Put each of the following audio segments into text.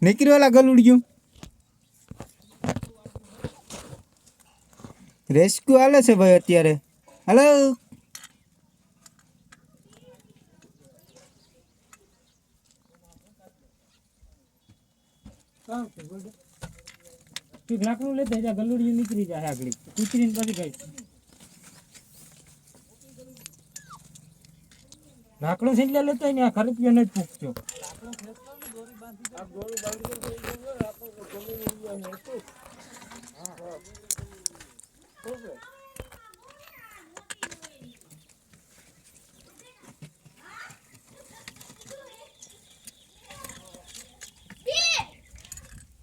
નીકળ્યો ઓલા ગલુડિયું રેસ્ક્યુ હાલે છે ભાઈ અત્યારે. હાલો લાકડું લેતા જા ગલુડિયું નીકળી જાય આગળ કૂતરીને પછી ગઈ લાકડું સિંગલે લેતો ને આ ખરપિયો નથી પૂછજો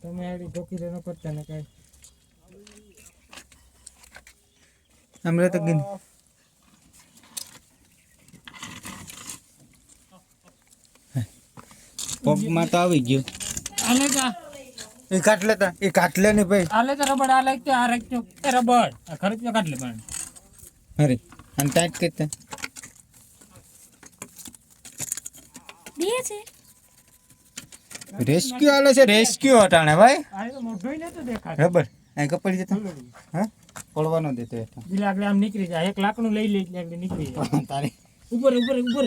તમે આડી ઢોકી ન કરતા ને કઈ હમણાં તો ગઈ પગમાં તો આવી ગયું. આલે કા એ કાટ લેતા એ કાટ લે ને ભાઈ. આલે તો રબડ આ લાગતો આ રાખજો એ રબડ આ ખરપિયો કાઢ લે પણ અરે અને ટાઈટ કરતા બે છે રેસ્ક્યુ હાલે છે. રેસ્ક્યુ હટાણે ભાઈ. આ તો મોઢોય નતો દેખાતો રબર અહીં કપડી જતા હા પડવાનો દેતો હતા દિલા આગળ આમ નીકળી જાય એક લાકડું લઈ લે એટલે આગળ નીકળી જાય તારે ઉપર ઉપર ઉપર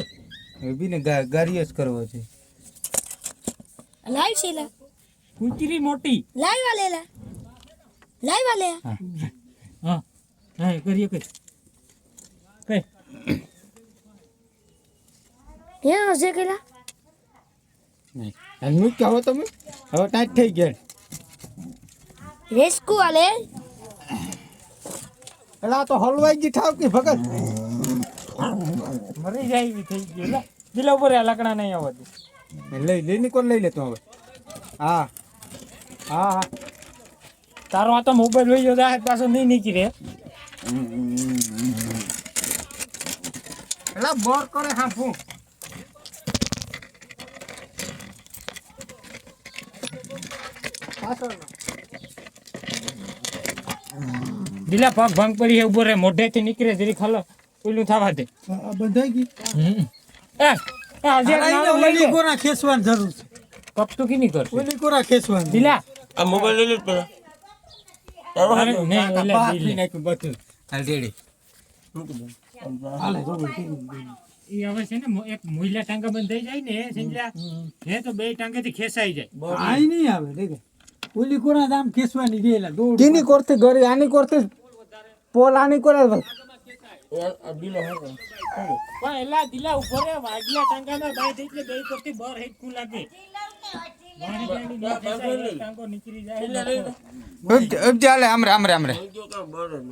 એ બી ને ગાડીઓ જ કરવો છે. લાઈવ છે લા કૂતરી મોટી લાઈવ વાલેલા લાઈવ વાલે હા હા હા કરીએ કઈ કઈ ક્યાં હશે કેલા નહીં હલમું કહો તમે હવે ટાઈટ થઈ ગયા. રેસ્ક્યુ વાલે એટલે આ તો હલવાઈ ગઈ ઠાવ કે ભગત મરી જાય એવી થઈ ગઈ લા દિલા ઉપર આ લાકડા નહીં આવતું લઈ કોણ લઈ લેતો હવે. હા હા હા તારો આ તો મોબાઈલ લઈ ગયો જાય પાછો નહીં નીકળે એટલે બોર કરે હાફું દિલા પગ ભંગ પડી છે ઉભો રે મોઢેથી નીકળે જરી ખાલો પેલું થવા દે બંધાઈ ગઈ. એ આજે ઓલી કોરા ખેંચવાની જરૂર છે. કપ તો કી નહીં કર ઓલી કોરા ખેંચવાની દિલા આ મોબાઈલ લઈ લે પેલા અરે નહીં ઓલા બાફી દિલા. નાખ્યું બધું હાલ રેડી ઈ હવે છે ને એક મુઈલા ટાંગા બંધ થઈ જાય ને સમજ્યા હે તો બે ટાંગેથી ખેંચાઈ જાય આઈ નહીં આવે દેખે ઓલી કોના દામ ખેસવાની ગયેલા દોડ કીની કોરથી ગરી આની કોરથી પોલ આની કોરે ભાઈ. આ ડીલો હે પણ એલા દિલા ઉપર રે વાગલા ટાંગામાં બાય થઈ એટલે બે કરતી બર હેડકું લાગે મારી ગાડી ની ખેંચાય, ટાંગો નીકળી જાય ચાલે આમરે આમરે આમરે જો કા બળ ન